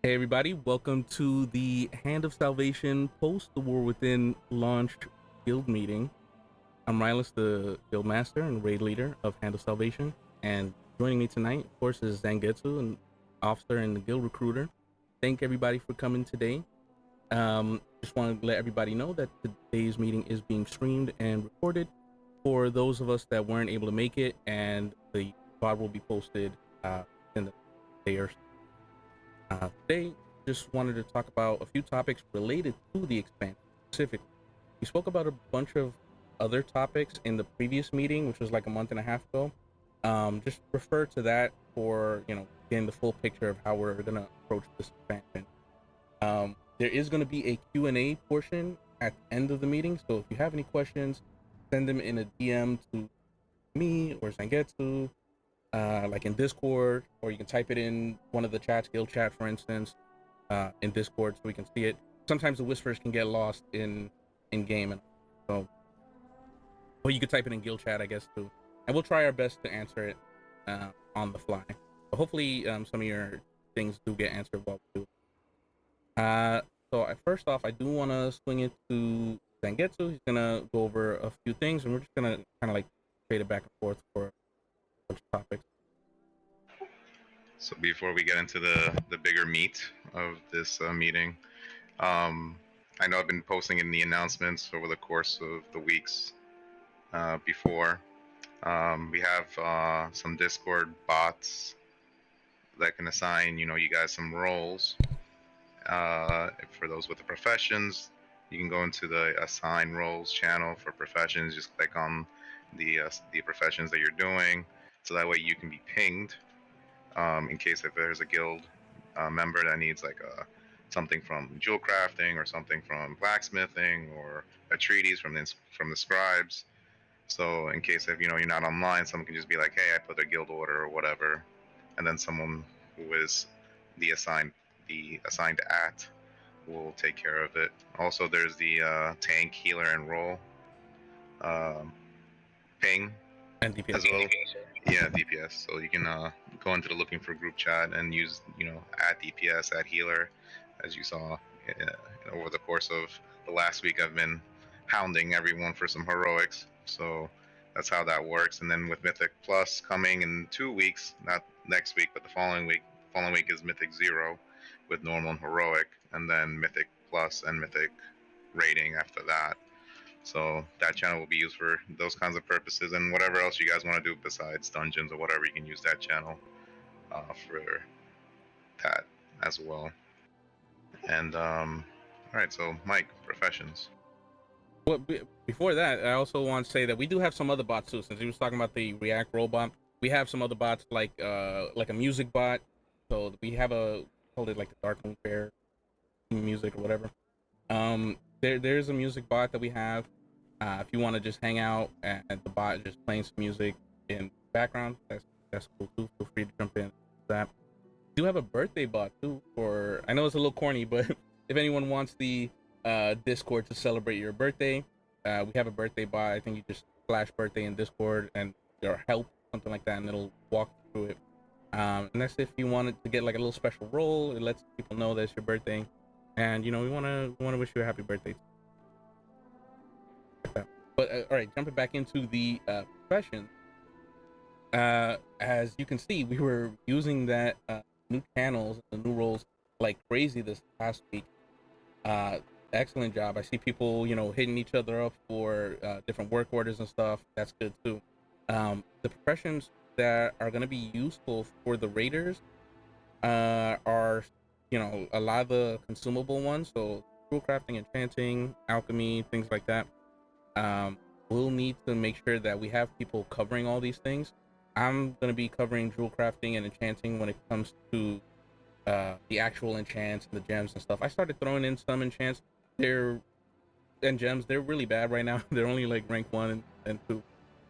Hey everybody, welcome to the Hand of Salvation post the War Within launch guild meeting. I'm Rylas, the guild master and raid leader of Hand of Salvation, and joining me tonight, of course, is Zangetsu, an officer and the guild recruiter. Thank everybody for coming today. Just want to let everybody know that today's meeting is being streamed and recorded for those of us that weren't able to make it, and the VOD will be posted in the day or so. Today, just wanted to talk about a few topics related to the expansion specifically. We spoke about a bunch of other topics in the previous meeting, which was like a month and a half ago. Just refer to that for getting the full picture of how we're gonna approach this expansion. There is going to be a Q&A portion at the end of the meeting, so if you have any questions, send them in a DM to me or Sangetsu, like in Discord, or you can type it in one of the chats, guild chat, for instance, in Discord, so we can see it. Sometimes the whispers can get lost in game, and so, but you could type it in guild chat, I guess, too, and we'll try our best to answer it on the fly. But hopefully, some of your things do get answered while we do it. So first off, I do want to swing it to Zangetsu. He's gonna go over a few things, and we're just gonna kind of like trade it back and forth for a bunch of topics. So before we get into the bigger meat of this meeting, I know I've been posting in the announcements over the course of the weeks before. We have some Discord bots that can assign, you guys some roles. For those with the professions, you can go into the assign roles channel for professions. Just click on the professions that you're doing, so that way you can be pinged in case if there's a guild member that needs like something from jewel crafting or something from blacksmithing or a treatise from the scribes. So in case if you're not online, someone can just be like, hey, I put a guild order or whatever, and then someone who is the assigned at will take care of it. Also, there's the tank, healer, and roll ping And DPS. as well. Yeah, DPS. So you can go into the looking for group chat and use, at DPS, at healer, as you saw over the course of the last week. I've been hounding everyone for some heroics, so that's how that works. And then with Mythic Plus coming in 2 weeks, not next week, but the following week. The following week is Mythic Zero, with normal and heroic, and then Mythic Plus and Mythic rating after that. So that channel will be used for those kinds of purposes, and whatever else you guys want to do besides dungeons or whatever, you can use that channel for that as well. And all right, so Mike, professions. Well, before that, I also want to say that we do have some other bots too. Since he was talking about the React robot, we have some other bots like a music bot. So we have a called it like the Dark Moon Fair music or whatever. There's a music bot that we have. If you want to just hang out at the bot, just playing some music in the background, that's cool too. Feel free to jump in. That we do have a birthday bot too. For I know it's a little corny, but if anyone wants the Discord to celebrate your birthday, we have a birthday bot. I think you just flash birthday in Discord and your help something like that, and it'll walk through it. And that's if you wanted to get like a little special role. It lets people know that it's your birthday, and we want to wish you a happy birthday. But all right, jumping back into the profession. As you can see, we were using that new channels, the new roles like crazy this past week. Excellent job. I see people, hitting each other up for different work orders and stuff. That's good too. The professions that are going to be useful for the raiders are, a lot of the consumable ones. So, tool crafting, enchanting, alchemy, things like that. We'll need to make sure that we have people covering all these things. I'm going to be covering jewel crafting and enchanting when it comes to the actual enchants and the gems and stuff. I started throwing in some enchants. They're and gems. They're really bad right now. They're only like rank 1 and 2.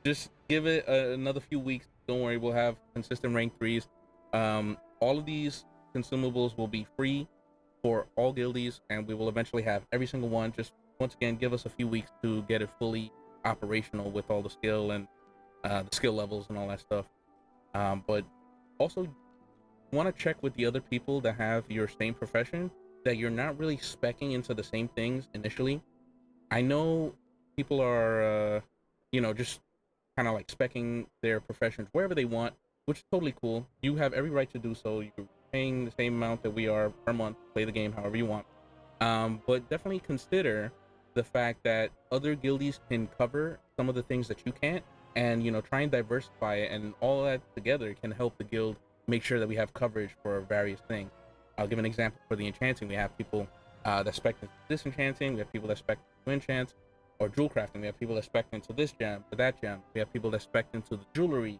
Just give it another few weeks. Don't worry, we'll have consistent rank 3s. All of these consumables will be free for all guildies, and we will eventually have every single one. Just once again, give us a few weeks to get it fully operational with all the skill and the skill levels and all that stuff. But also want to check with the other people that have your same profession that you're not really specking into the same things initially. I know people are, just kind of like specking their professions wherever they want, which is totally cool. You have every right to do so. You're paying the same amount that we are per month. Play the game however you want. But definitely consider the fact that other guildies can cover some of the things that you can't, and try and diversify it, and all that together can help the guild make sure that we have coverage for various things. I'll give an example for the enchanting. We have people that spec into disenchanting. We have people that spec into enchants or jewel crafting. We have people that spec into this gem or that gem. We have people that spec into the jewelry.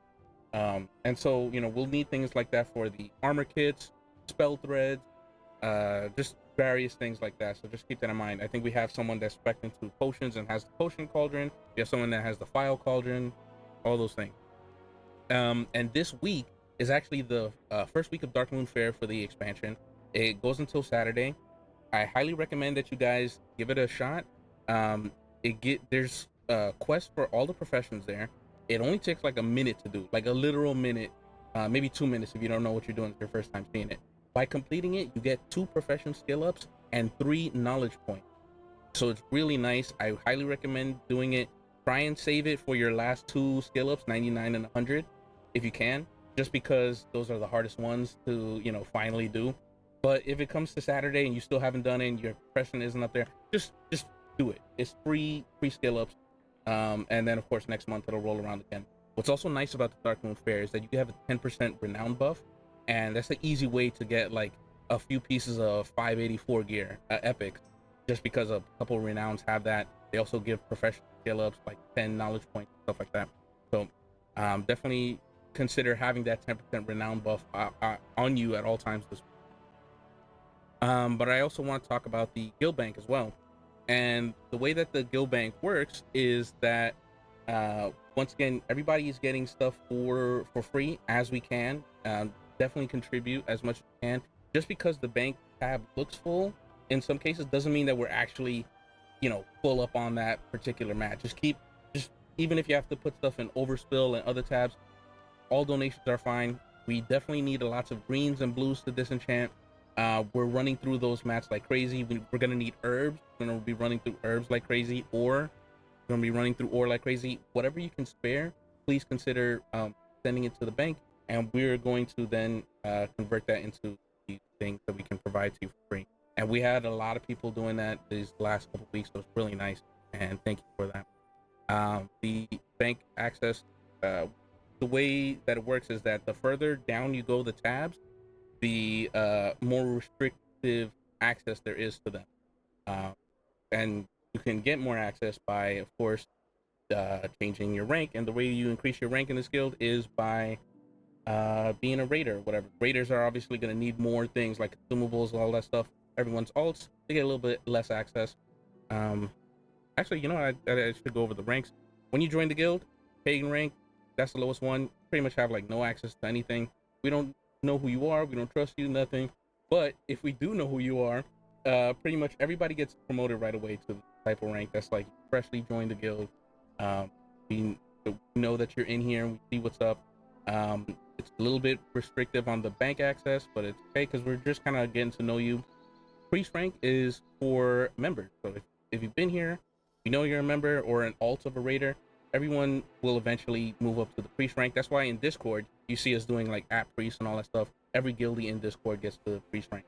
And so we'll need things like that for the armor kits, spell threads, just various things like that. So just keep that in mind. I think we have someone that's spec into potions and has the potion cauldron. We have someone that has the file cauldron, all those things. And this week is actually the first week of Dark Moon Fair for the expansion. It goes until Saturday. I highly recommend that you guys give it a shot. There's quests for all the professions there. It only takes like a minute to do, like a literal minute, maybe 2 minutes if you don't know what you're doing. It's your first time seeing it. By completing it, you get 2 profession skill ups and 3 knowledge points. So it's really nice. I highly recommend doing it. Try and save it for your last 2 skill ups, 99 and 100, if you can, just because those are the hardest ones to finally do. But if it comes to Saturday and you still haven't done it and your profession isn't up there, just do it. It's free skill ups. And then of course next month it'll roll around again. What's also nice about the Dark Moon Fair is that you have a 10% renown buff, and that's an easy way to get like a few pieces of 584 gear, epic, just because a couple of renowns have that. They also give professional skill ups like 10 knowledge points, stuff like that. So definitely consider having that 10% renown buff on you at all times this week. But I also want to talk about the guild bank as well. And the way that the guild bank works is that once again, everybody is getting stuff for free as we can. Definitely contribute as much as you can. Just because the bank tab looks full in some cases doesn't mean that we're actually full up on that particular match. Just even if you have to put stuff in overspill and other tabs, all donations are fine. We definitely need lots of greens and blues to disenchant. We're running through those mats like crazy. We're gonna need herbs. We're gonna be running through herbs like crazy, or we're gonna be running through ore like crazy. Whatever you can spare, please consider sending it to the bank, and we're going to then convert that into the things that we can provide to you for free. And we had a lot of people doing that these last couple of weeks, so it's really nice, and thank you for that. The bank access, the way that it works is that the further down you go the tabs, the more restrictive access there is to them. And you can get more access by, of course, changing your rank. And the way you increase your rank in this guild is by being a raider, whatever. Raiders are obviously going to need more things like consumables, all that stuff. Everyone's alts, they get a little bit less access. Actually, I should go over the ranks. When you join the guild, pagan rank, that's the lowest one. Pretty much have like no access to anything. We don't know who you are. We don't trust you, nothing. But if we do know who you are, pretty much everybody gets promoted right away to the disciple rank. That's like freshly joined the guild. We know that you're in here and we see what's up. It's a little bit restrictive on the bank access, but it's okay because we're just kind of getting to know you. Priest rank is for members. So if you've been here, you know you're a member or an alt of a raider, everyone will eventually move up to the priest rank. That's why in Discord you see us doing like at priest and all that stuff. Every guildie in Discord gets to the priest rank.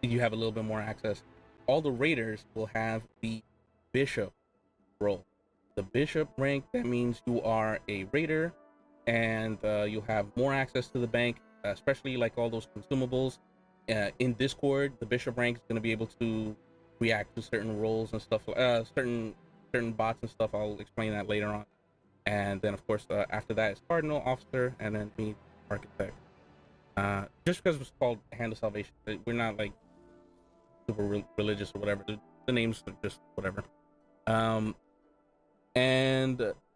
You have a little bit more access. All the raiders will have the bishop role. The bishop rank, that means you are a raider, and you'll have more access to the bank, especially like all those consumables. In Discord, the bishop rank is going to be able to react to certain roles and stuff, certain bots and stuff. I'll explain that later on. And then of course after that is cardinal, officer, and then me, architect. Just because it's called Hand of Salvation, we're not like super religious or whatever. The names are just whatever.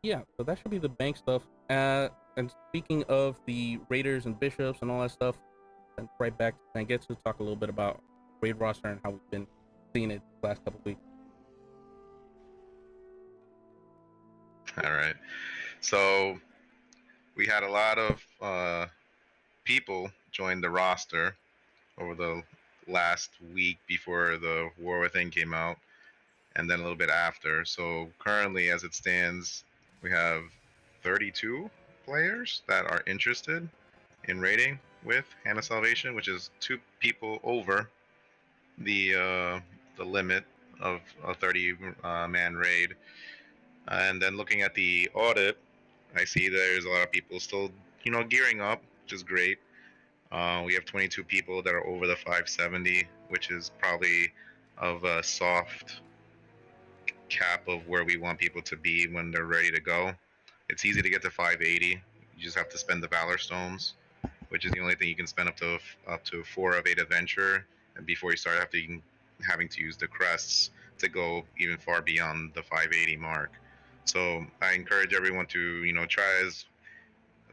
Yeah, so that should be the bank stuff. And speaking of the raiders and bishops and all that stuff, and right back to Sangetsu to talk a little bit about raid roster and how we've been seeing it the last couple of weeks. All right. So we had a lot of people joined the roster over the last week before the War Within came out, and then a little bit after. So currently, as it stands, we have 32 players that are interested in raiding with Hand of Salvation, which is 2 people over the limit of a 30 man raid. And then looking at the audit, I see there's a lot of people still, gearing up, which is great. We have 22 people that are over the 570, which is probably of a soft cap of where we want people to be when they're ready to go. It's easy to get to 580. You just have to spend the Valor Stones, which is the only thing you can spend up to 4 of 8 adventure, and before you start having to use the crests to go even far beyond the 580 mark. So I encourage everyone to try as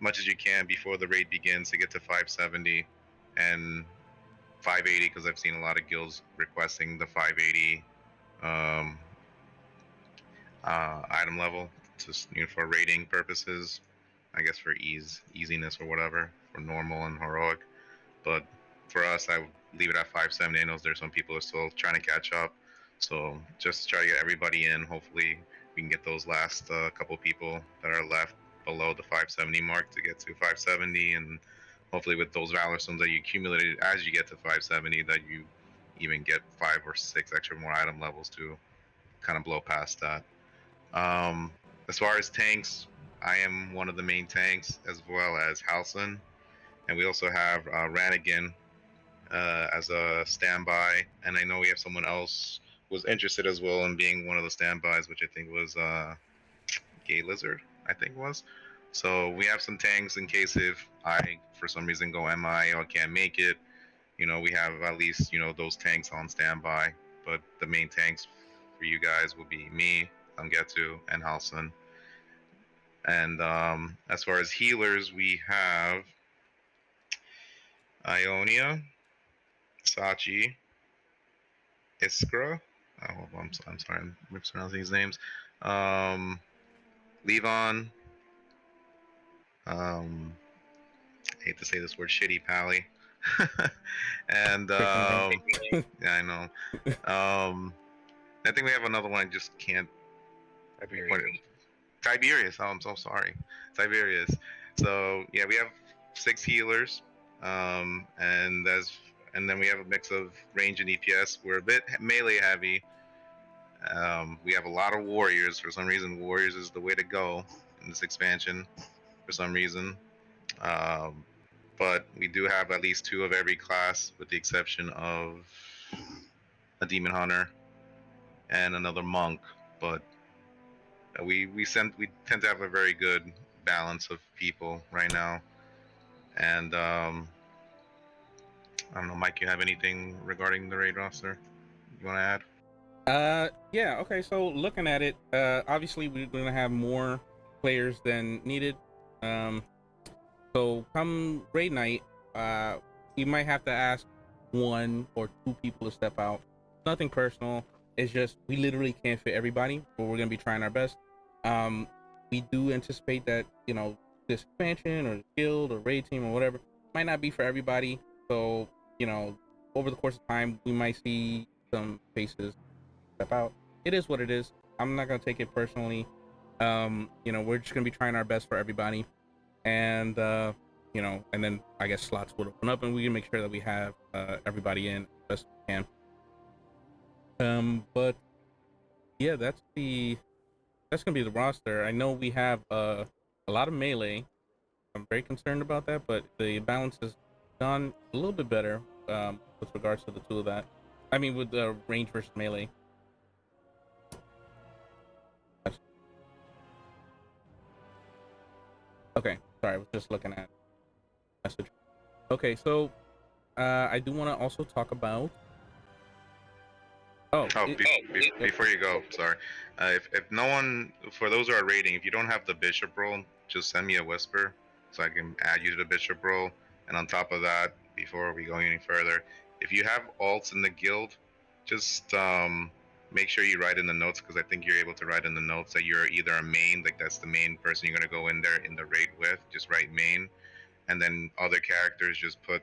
much as you can before the raid begins to get to 570 and 580, because I've seen a lot of guilds requesting the 580 um, item level to for rating purposes. I guess for easiness or whatever, for normal and heroic. But for us, I would leave it at 570. I know there's some people who are still trying to catch up, so just try to get everybody in. Hopefully, we can get those last couple people that are left below the 570 mark to get to 570, and hopefully with those Valor Stones that you accumulated as you get to 570, that you even get 5 or 6 extra more item levels to kind of blow past that. As far as tanks, I am one of the main tanks, as well as Halson, and we also have Ranigan as a standby, and I know we have someone else who was interested as well in being one of the standbys, which I think was Gay Lizard, I think was. So we have some tanks in case if I, for some reason, go MI or can't make it. We have at least those tanks on standby. But the main tanks for you guys will be me, Angetu, and Halson. And as far as healers, we have Ionia, Sachi, Iskra. Oh, I'm sorry, I'm mispronouncing these names. Levon. I hate to say this word, shitty Pally. And Freaking yeah, I know. I think we have another one. I just can't. Tiberius. Oh, I'm so sorry, Tiberius. So yeah, we have 6 healers, and then we have a mix of range and EPS. We're a bit melee heavy. We have a lot of warriors. For some reason, warriors is the way to go in this expansion. For some reason, um, but we do have at least 2 of every class, with the exception of a demon hunter and another monk. But we tend to have a very good balance of people right now. And I don't know, Mike, you have anything regarding the raid roster you want to add? Yeah, okay, so looking at it, obviously we're gonna have more players than needed. So come raid night, you might have to ask 1 or 2 people to step out. Nothing personal. It's just we literally can't fit everybody, but we're gonna be trying our best. We do anticipate that this expansion or guild or raid team or whatever might not be for everybody. So over the course of time, we might see some faces step out. It is what it is. I'm not gonna take it personally. We're just gonna be trying our best for everybody, and and then I guess slots will open up, and we can make sure that we have everybody in as best we can. But yeah, that's gonna be the roster. I know we have a lot of melee. I'm very concerned about that, but the balance has gone a little bit better with regards to the two of that. I mean, with the range versus melee. Okay, sorry, I was just looking at message. Okay, so I do want to also talk about. Before you go, sorry. If no one, for those who are raiding, if you don't have the bishop role, just send me a whisper so I can add you to the bishop role. And on top of that, before we go any further, if you have alts in the guild, just make sure you write in the notes, because I think you're able to write in the notes that you're either a main, like that's the main person you're gonna go in there in the raid with. Just write main, and then other characters just put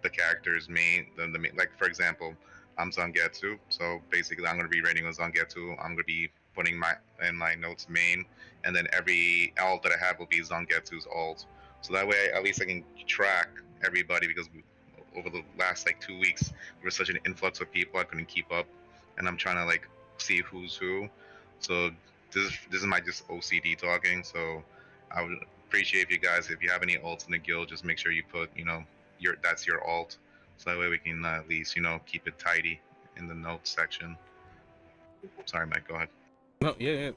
the character's the main, like for example, I'm Zangetsu, so basically I'm gonna be rating with Zangetsu. I'm gonna be putting my notes main, and then every alt that I have will be Zangetsu's alt. So that way, at least I can track everybody because over the last like 2 weeks, there was such an influx of people I couldn't keep up, and I'm trying to like see who's who. So this is my just OCD talking. So I would appreciate if you guys, if you have any alts in the guild, just make sure you put that's your alt, so that way we can at least keep it tidy in the notes section. Sorry, Mike. Go ahead. No, yeah, yeah,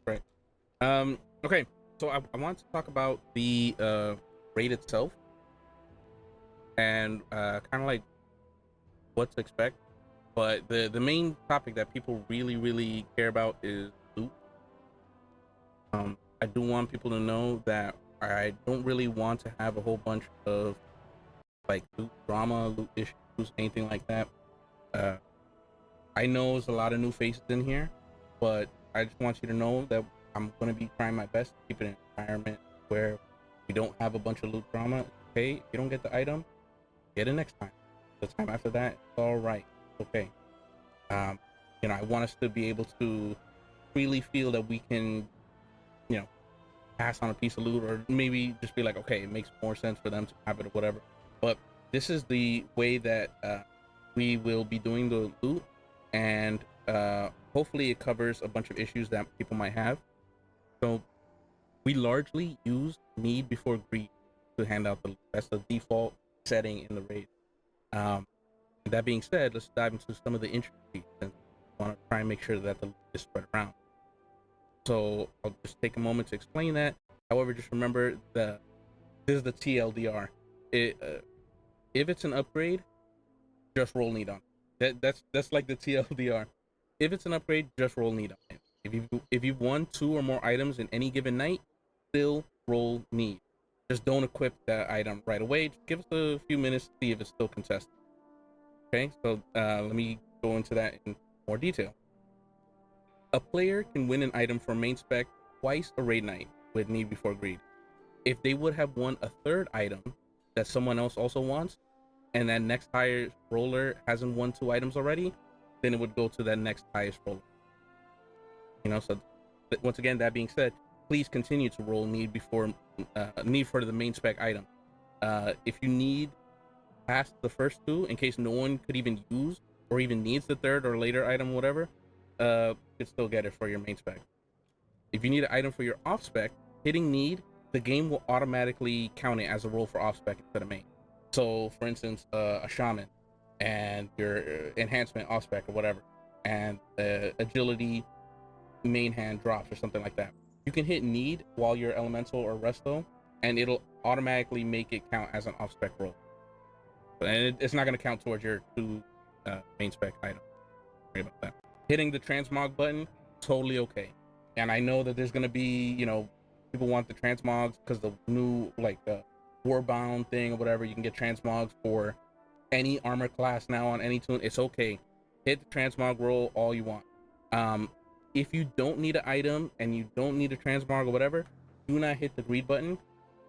right. Okay, so I want to talk about the raid itself and kind of like what to expect. But the main topic that people really care about is loot. I do want people to know that I don't really want to have a whole bunch of like loot drama, loot issues, anything like that. Uh, I know there's a lot of new faces in here, but I just want you to know that I'm going to be trying my best to keep it an environment where we don't have a bunch of loot drama. Okay, if you don't get the item, get it next time. The time after that, it's all right. It's okay. I want us to be able to really feel that we can, pass on a piece of loot, or maybe just be like, okay, it makes more sense for them to have it or whatever. But this is the way that we will be doing the loot, and hopefully it covers a bunch of issues that people might have. So we largely use need before greed to hand out the loot. That's the default setting in the raid. That being said, let's dive into some of the intricacies, and want to try and make sure that the loot is spread around. So I'll just take a moment to explain that. However, just remember that this is the TLDR. If it's an upgrade, just roll need on it. That's like the TLDR. If it's an upgrade, just roll need on it. If you've won 2 or more items in any given night, still roll need. Just don't equip that item right away. Just give us a few minutes to see if it's still contested. Okay, so let me go into that in more detail. A player can win an item from main spec twice a raid night with need before greed. If they would have won a third item that someone else also wants, and that next highest roller hasn't won 2 items already, then it would go to that next highest roller. So once again, that being said, please continue to roll need before need for the main spec item. If you need past the first 2, in case no one could even use or even needs the third or later item, whatever, you can still get it for your main spec. If you need an item for your off spec, hitting need, the game will automatically count it as a roll for off spec instead of main. So for instance, a shaman and your enhancement off spec or whatever, and agility main hand drops or something like that, you can hit need while you're elemental or resto, and it'll automatically make it count as an off spec roll. And it's not going to count towards your 2 main spec items. Sorry about that. Hitting the transmog button, totally okay. And I know that there's going to be, people want the transmogs because the new warbound thing or whatever, you can get transmogs for any armor class now on any tune. It's okay. Hit the transmog roll all you want. If you don't need an item and you don't need a transmog or whatever, do not hit the greed button.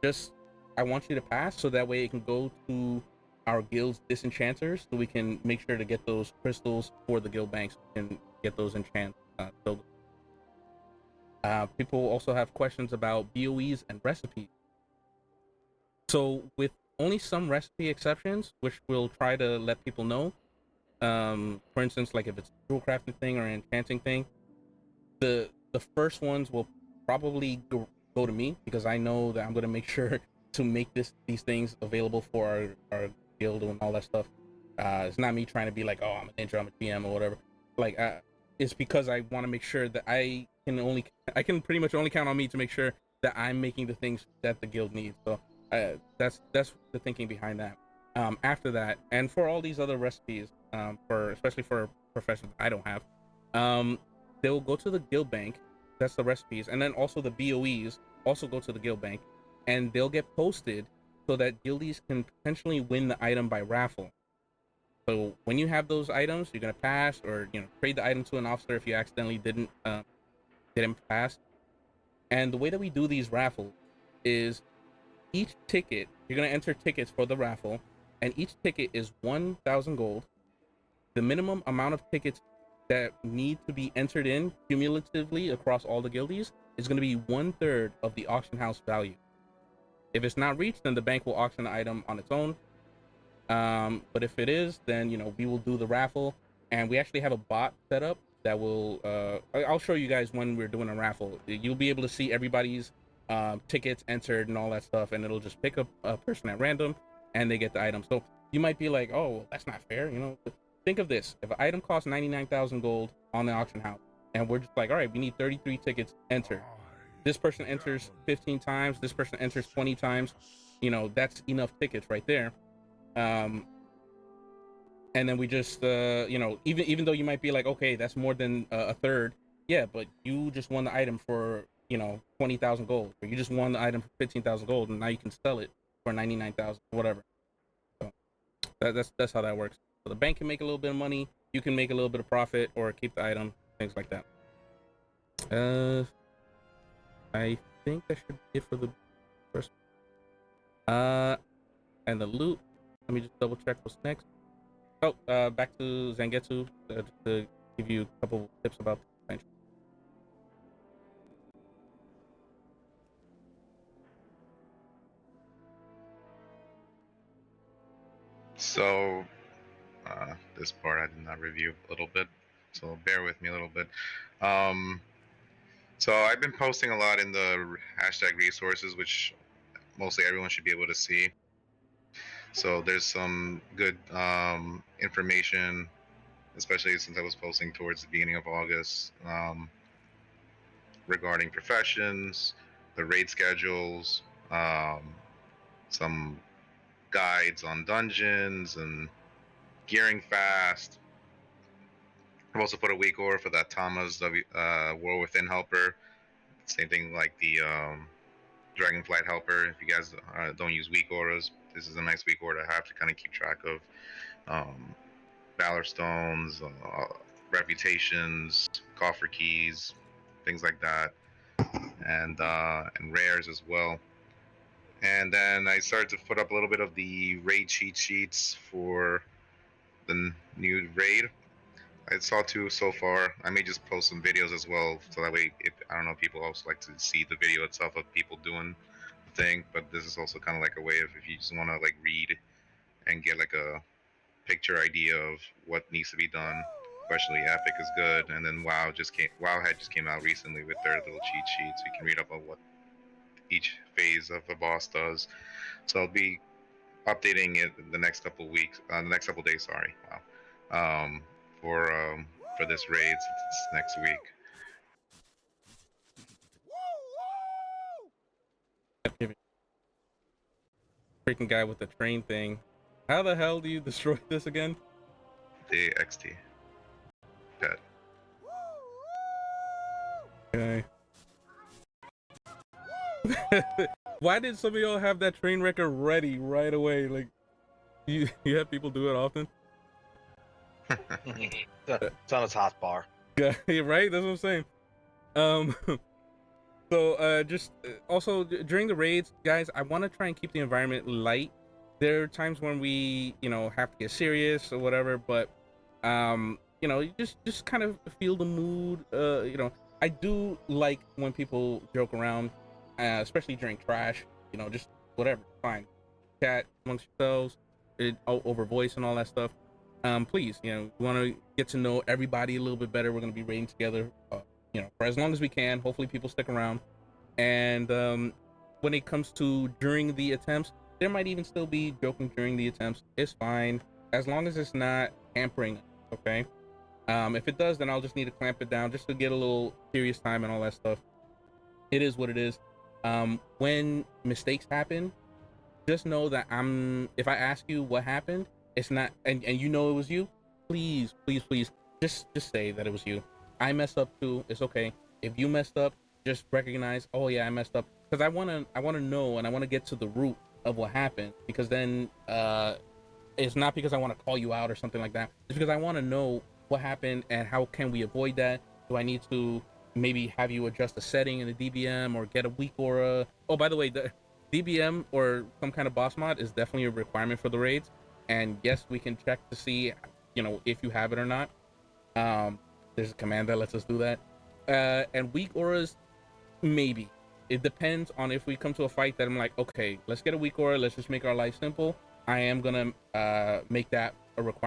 Just, I want you to pass so that way it can go to our guild's disenchanters, so we can make sure to get those crystals for the guild banks and get those enchant filled. People also have questions about BoEs and recipes. So with only some recipe exceptions, which we'll try to let people know, for instance, like if it's a jewel crafting thing or an enchanting thing, the first ones will probably go to me, because I know that I'm going to make sure to make these things available for our guild and all that stuff. It's not me trying to be like, oh, I'm a ninja, I'm a GM or whatever. It's because I want to make sure that I can pretty much only count on me to make sure that I'm making the things that the guild needs. So that's the thinking behind that. After that, and for all these other recipes, especially for professions I don't have, they'll go to the guild bank. That's the recipes, and then also the BoEs also go to the guild bank, and they'll get posted so that guildies can potentially win the item by raffle. So when you have those items, you're gonna pass, or trade the item to an officer if you accidentally didn't pass. And the way that we do these raffles is each ticket, you're gonna enter tickets for the raffle, and each ticket is 1,000 gold. The minimum amount of tickets that need to be entered in cumulatively across all the guildies is going to be 1/3 of the auction house value. If it's not reached, then the bank will auction the item on its own. But if it is, then we will do the raffle, and we actually have a bot set up that will. I'll show you guys when we're doing a raffle. You'll be able to see everybody's tickets entered and all that stuff, and it'll just pick up a person at random, and they get the item. So you might be like, "Oh, well, that's not fair," Think of this: if an item costs 99,000 gold on the auction house, and we're just like, "All right, we need 33 tickets entered." This person enters 15 times. This person enters 20 times. That's enough tickets right there. And then we just even though you might be like, okay, that's more than a third, yeah, but you just won the item for 20,000 gold, or you just won the item for 15,000 gold, and now you can sell it for 99,000, whatever. So that's how that works. So the bank can make a little bit of money, you can make a little bit of profit, or keep the item, things like that. I think that should be it for the first. And the loot, let me just double check what's next. Oh, back to Zangetsu, just to give you a couple tips about the expansion. So, this part I did not review a little bit, so bear with me a little bit. So I've been posting a lot in the hashtag resources, which mostly everyone should be able to see. So there's some good information, especially since I was posting towards the beginning of August, regarding professions, the raid schedules, some guides on dungeons and gearing fast. I've also put a weak aura for that Tama's War Within helper. Same thing like the Dragonflight helper. If you guys don't use weak auras, this is a nice weak aura to have to kind of keep track of Valor Stones, reputations, coffer keys, things like that, and rares as well. And then I started to put up a little bit of the raid cheat sheets for the new raid. I saw 2 so far. I may just post some videos as well, so that way, if I don't know, people also like to see the video itself of people doing the thing. But this is also kind of like a way of, if you just want to like read and get like a picture idea of what needs to be done. Especially Epic is good, and then WoW Wowhead just came out recently with their little cheat sheet, so you can read up on what each phase of a boss does. So I'll be updating it the next couple weeks, the next couple days. Sorry, wow. For this raid, since it's next week. Freaking guy with the train thing. How the hell do you destroy this again? The XT. Pet. Okay. Why did some of y'all have that train wrecker ready right away? Like, you have people do it often? It's on its hotbar. Yeah, right? That's what I'm saying. So just also during the raids, guys, I want to try and keep the environment light. There are times when we, have to get serious or whatever, but you just kind of feel the mood. I do like when people joke around, especially during trash. Just whatever, fine, chat amongst yourselves, over voice and all that stuff. Please, we want to get to know everybody a little bit better. We're gonna be raiding together, for as long as we can. Hopefully people stick around. And when it comes to during the attempts, there might even still be joking during the attempts. It's fine, as long as it's not hampering us, okay? If it does, then I'll just need to clamp it down just to get a little serious time and all that stuff. It is what it is. When mistakes happen, just know that if I ask you what happened, it's not, and it was you, please just say that it was you. I messed up too. It's okay. If you messed up, just recognize, oh yeah, I messed up, because I want to know, and I want to get to the root of what happened, because then it's not because I want to call you out or something like that. It's because I want to know what happened and how can we avoid that. Do I need to maybe have you adjust a setting in the DBM or get a weak aura? Oh, by the way, DBM or some kind of boss mod is definitely a requirement for the raids, and yes, we can check to see, if you have it or not. There's a command that lets us do that. And weak auras, maybe. It depends on if we come to a fight that I'm like, okay, let's get a weak aura, let's just make our life simple. I am gonna make that a requirement